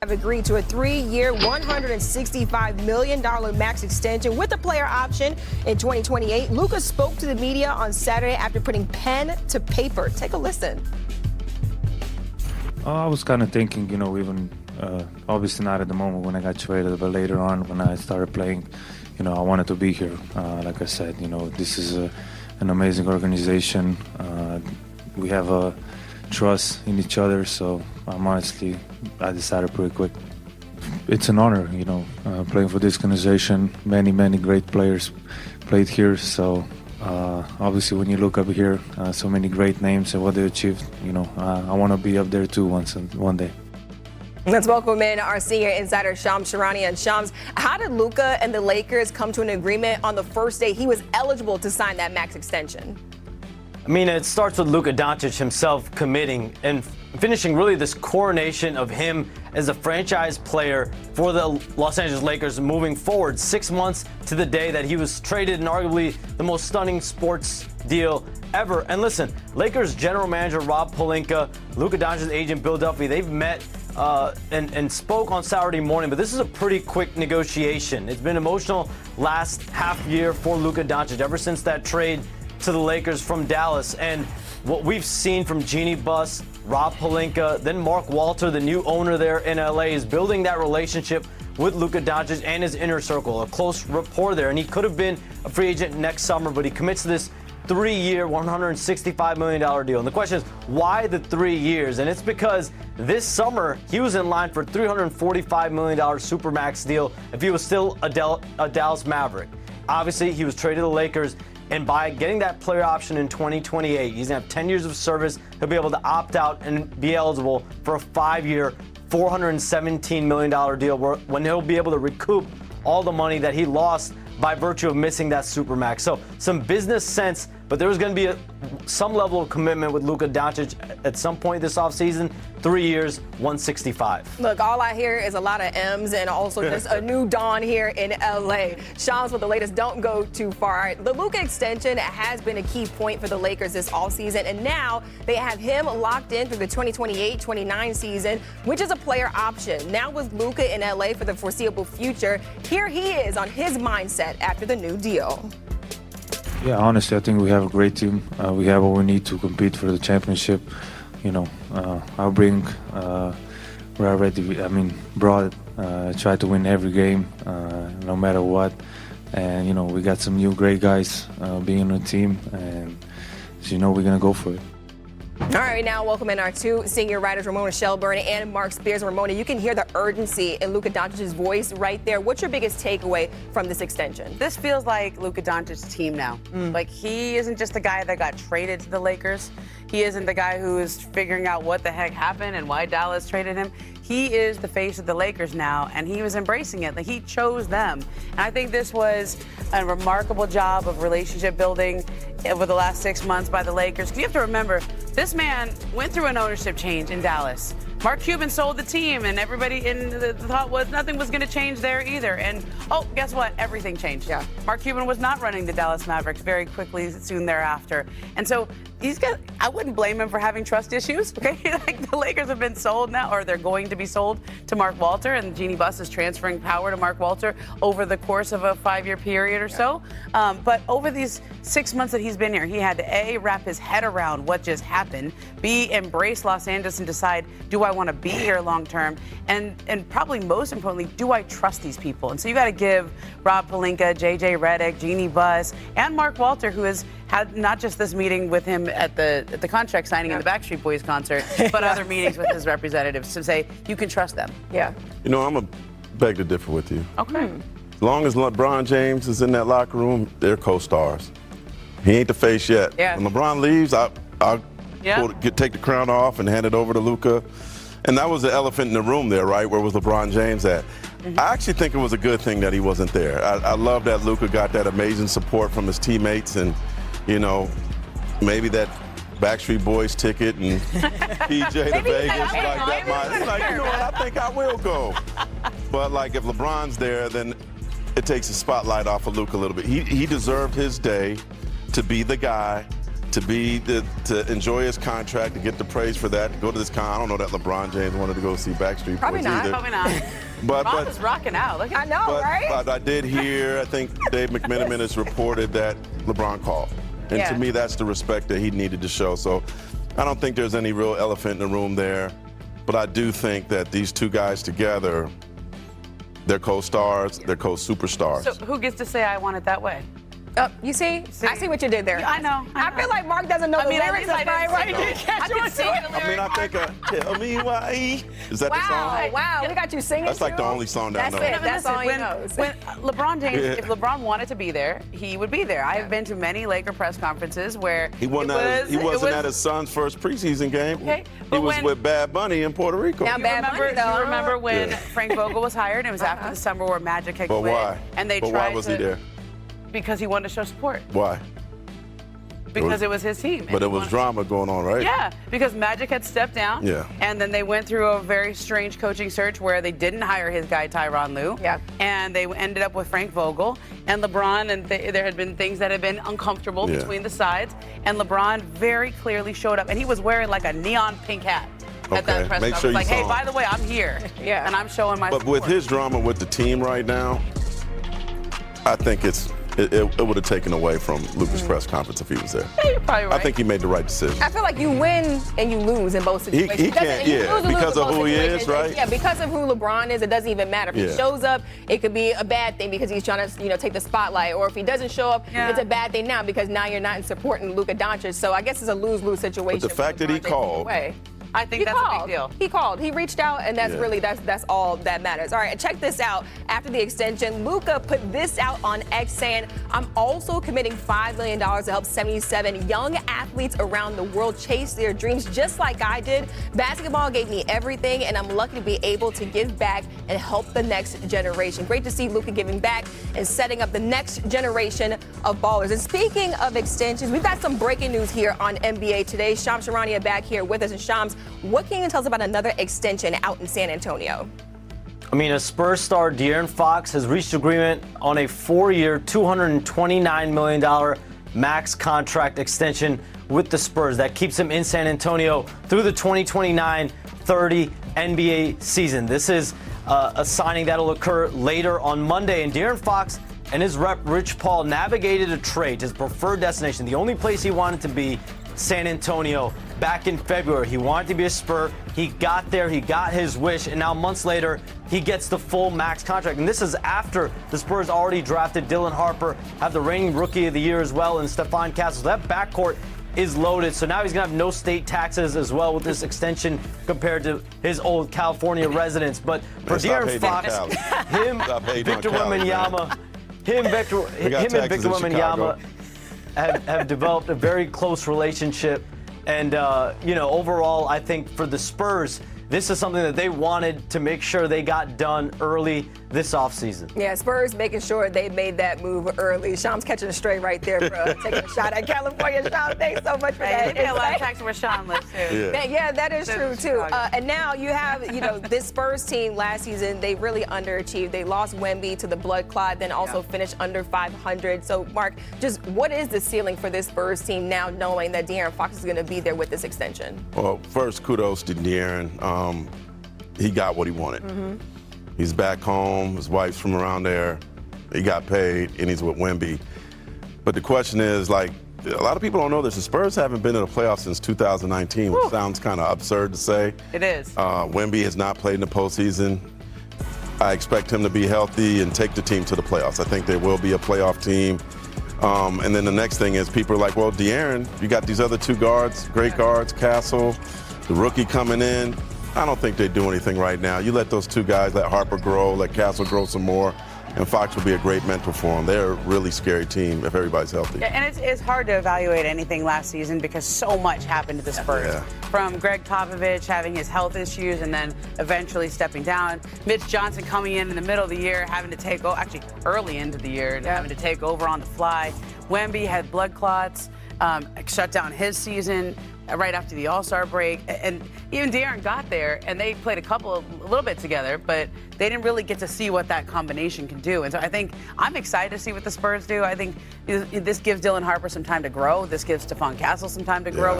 Have agreed to a 3-year, $165 million max extension with a player option in 2028. Luka spoke to the media on Saturday after putting pen to paper. Take a listen. I was kind of thinking, even obviously not at the moment when I got traded, but later on when I started playing, I wanted to be here. Like I said, this is an amazing organization. We have a trust in each other, so I decided pretty quick. It's an honor, playing for this organization. Many great players played here, so obviously when you look up here, so many great names and what they achieved, I want to be up there too one day. Let's welcome in our senior insider, Shams Charania. And Shams, how did Luka and the Lakers come to an agreement on the first day he was eligible to sign that max extension? I mean, it starts with Luka Doncic himself committing and finishing really this coronation of him as a franchise player for the Los Angeles Lakers moving forward 6 months to the day that he was traded in arguably the most stunning sports deal ever. And listen, Lakers general manager Rob Pelinka, Luka Doncic's agent Bill Duffy, they've met and spoke on Saturday morning, but this is a pretty quick negotiation. It's been emotional last half year for Luka Doncic ever since that trade to the Lakers from Dallas. And what we've seen from Jeannie Buss, Rob Pelinka, then Mark Walter, the new owner there in LA, is building that relationship with Luka Doncic and his inner circle, a close rapport there. And he could have been a free agent next summer, but he commits to this 3-year, $165 million deal. And the question is, why the 3 years? And it's because this summer, he was in line for a $345 million Supermax deal if he was still a Dallas Maverick. Obviously, he was traded to the Lakers. And by getting that player option in 2028, he's going to have 10 years of service. He'll be able to opt out and be eligible for a 5-year, $417 million deal when he'll be able to recoup all the money that he lost by virtue of missing that Supermax. So some business sense, but there was going to be some level of commitment with Luka Doncic at some point this offseason. 3 years, 165. Look, all I hear is a lot of M's and also just a new dawn here in LA. Shams with the latest. Don't go too far. The Luka extension has been a key point for the Lakers this offseason, and now they have him locked in through the 2028-29 season, which is a player option. Now with Luka in LA for the foreseeable future, here he is on his mindset after the new deal. Yeah, honestly, I think we have a great team. We have what we need to compete for the championship. I'll bring, we're already, brought, try to win every game, no matter what. And, we got some new great guys being on the team, and, we're going to go for it. All right, now welcome in our two senior writers, Ramona Shelburne and Mark Spears. Ramona, you can hear the urgency in Luka Doncic's voice right there. What's your biggest takeaway from this extension? This feels like Luka Doncic's team now. Like, he isn't just the guy that got traded to the Lakers. He isn't the guy who is figuring out what the heck happened and why Dallas traded him. He is the face of the Lakers now, and he was embracing it. Like, he chose them. And I think this was a remarkable job of relationship building over the last 6 months by the Lakers. Because you have to remember, this man went through an ownership change in Dallas. Mark Cuban sold the team, and everybody in the thought was nothing was going to change there either. And, oh, guess what? Everything changed. Yeah. Mark Cuban was not running the Dallas Mavericks very quickly soon thereafter. And so I wouldn't blame him for having trust issues, okay? Like, the Lakers have been sold now, or they're going to be sold to Mark Walter, and Jeannie Buss is transferring power to Mark Walter over the course of a 5-year period or so. But over these 6 months that he's been here, he had to, A, wrap his head around what just happened, B, embrace Los Angeles and decide, do I want to be here long term? And probably most importantly, do I trust these people? And so you got to give Rob Pelinka, JJ Redick, Jeannie Buss, and Mark Walter, who has had not just this meeting with him at the contract signing in the Backstreet Boys concert, but other meetings with his representatives to say you can trust them. Yeah. I'm going to beg to differ with you. Okay. As long as LeBron James is in that locker room, they're co-stars. He ain't the face yet. Yeah. When LeBron leaves, I'll take the crown off and hand it over to Luka. And that was the elephant in the room there, right? Where was LeBron James at? I actually think it was a good thing that he wasn't there. I love that Luka got that amazing support from his teammates, and, maybe that Backstreet Boys ticket and PJ to Vegas, like that. I think I will go. But if LeBron's there, then it takes the spotlight off of Luka a little bit. He deserved his day to be the guy to enjoy his contract, to get the praise for that, to go to this I don't know that LeBron James wanted to go see Backstreet Probably Boys not. either. Probably not. Ron is rocking out. Look at I know, right? But I did hear, I think Dave McMenamin has reported that LeBron called. And Yeah. to me, that's the respect that he needed to show. So I don't think there's any real elephant in the room there. But I do think that these two guys together, they're co-stars, they're co-superstars. So who gets to say I want it that way? You see? I see what you did there. Yeah, I know. I feel like Mark doesn't know the lyrics of Fine Right. I can sing it. I mean, I think, tell me why. Is that the song? Wow, we got you singing. That's like the too? only song that I That's know. it. That's all he knows. When LeBron James, if LeBron wanted to be there, he would be there. I have been to many Laker press conferences where He wasn't at his son's first preseason game. Okay, He but was with Bad Bunny in Puerto Rico. Now, Bad Bunny, though. You remember when Yeah. Frank Vogel was hired? It was after the summer where Magic had But quit. why? And they But tried why was to, he there? Because he wanted to show support. Why? Because it was his team. But it was drama going on, right? Yeah, because Magic had stepped down. Yeah. And then they went through a very strange coaching search where they didn't hire his guy Tyronn Lue. Yeah. And they ended up with Frank Vogel and LeBron, and there had been things that had been uncomfortable Yeah. between the sides. And LeBron very clearly showed up, and he was wearing like a neon pink hat at that Okay, press make conference. sure you Like, hey, saw by him. the way, I'm here. Yeah. And I'm showing my But with support. his drama with the team right now, I think it would have taken away from Luka's press conference if he was there. Yeah, you're probably right. I think he made the right decision. I feel like you win and you lose in both situations. he It doesn't- can't- you yeah, lose and lose because in of both who he is, situations. right? Yeah, because of who LeBron is, it doesn't even matter. If he Yeah. shows up, it could be a bad thing because he's trying to, take the spotlight. Or if he doesn't show up, Yeah. it's a bad thing now because now you're not in supporting Luka Doncic. So I guess it's a lose-lose situation. But the fact for that he LeBron James either called- way. I think He that's called. a big deal. He called. He reached out, and that's Yeah. really that's all that matters. All right, and check this out. After the extension, Luka put this out on X saying, "I'm also committing $5 million to help 77 young athletes around the world chase their dreams, just like I did. Basketball gave me everything, and I'm lucky to be able to give back and help the next generation." Great to see Luka giving back and setting up the next generation of ballers. And speaking of extensions, we've got some breaking news here on NBA Today. Shams Charania back here with us. And Shams, what can you tell us about another extension out in San Antonio? I mean, a Spurs star, De'Aaron Fox, has reached agreement on a 4-year, $229 million max contract extension with the Spurs. That keeps him in San Antonio through the 2029-30 NBA season. This is a signing that'll occur later on Monday. And De'Aaron Fox and his rep, Rich Paul, navigated a trade to his preferred destination, the only place he wanted to be, San Antonio, back in February. He wanted to be a Spur. He got there. He got his wish. And now months later, he gets the full max contract. And this is after the Spurs already drafted Dylan Harper, have the reigning Rookie of the Year as well, and Stephon Castles. That backcourt is loaded. So now he's going to have no state taxes as well with this extension compared to his old California residence. But for De'Aaron Fox, him, Victor Wembanyama, him and Victor Wembanyama have developed a very close relationship. And, overall, I think for the Spurs, this is something that they wanted to make sure they got done early this offseason. Yeah, Spurs making sure they made that move early. Shams catching a stray right there for taking a shot at California. Shams, thanks so much for that. You pay a lot of tax where Sean lives, too. Yeah, that is true, too. And now you have, this Spurs team last season, they really underachieved. They lost Wemby to the blood clot, then also finished under 500. So, Mark, just what is the ceiling for this Spurs team now knowing that De'Aaron Fox is going to be there with this extension? Well, first, kudos to De'Aaron. He got what he wanted. Mm-hmm. He's back home. His wife's from around there. He got paid, and he's with Wemby. But the question is, a lot of people don't know this. The Spurs haven't been in the playoffs since 2019, which sounds kind of absurd to say. It is. Wemby has not played in the postseason. I expect him to be healthy and take the team to the playoffs. I think they will be a playoff team. And then the next thing is people are like, well, De'Aaron, you got these other two guards, great guards, Castle, the rookie coming in. I don't think they do anything right now. You let those two guys, let Harper grow, let Castle grow some more, and Fox will be a great mentor for them. They're a really scary team if everybody's healthy. Yeah, and it's hard to evaluate anything last season because so much happened to the Spurs. Yeah. From Greg Popovich having his health issues and then eventually stepping down. Mitch Johnson coming in the middle of the year, having to take over, actually early into the year, having to take over on the fly. Wemby had blood clots, shut down his season. right after the All-Star break. And even De'Aaron got there, and they played a little bit together, but they didn't really get to see what that combination can do. And so I think I'm excited to see what the Spurs do. I think this gives Dylan Harper some time to grow. This gives Stephon Castle some time to grow.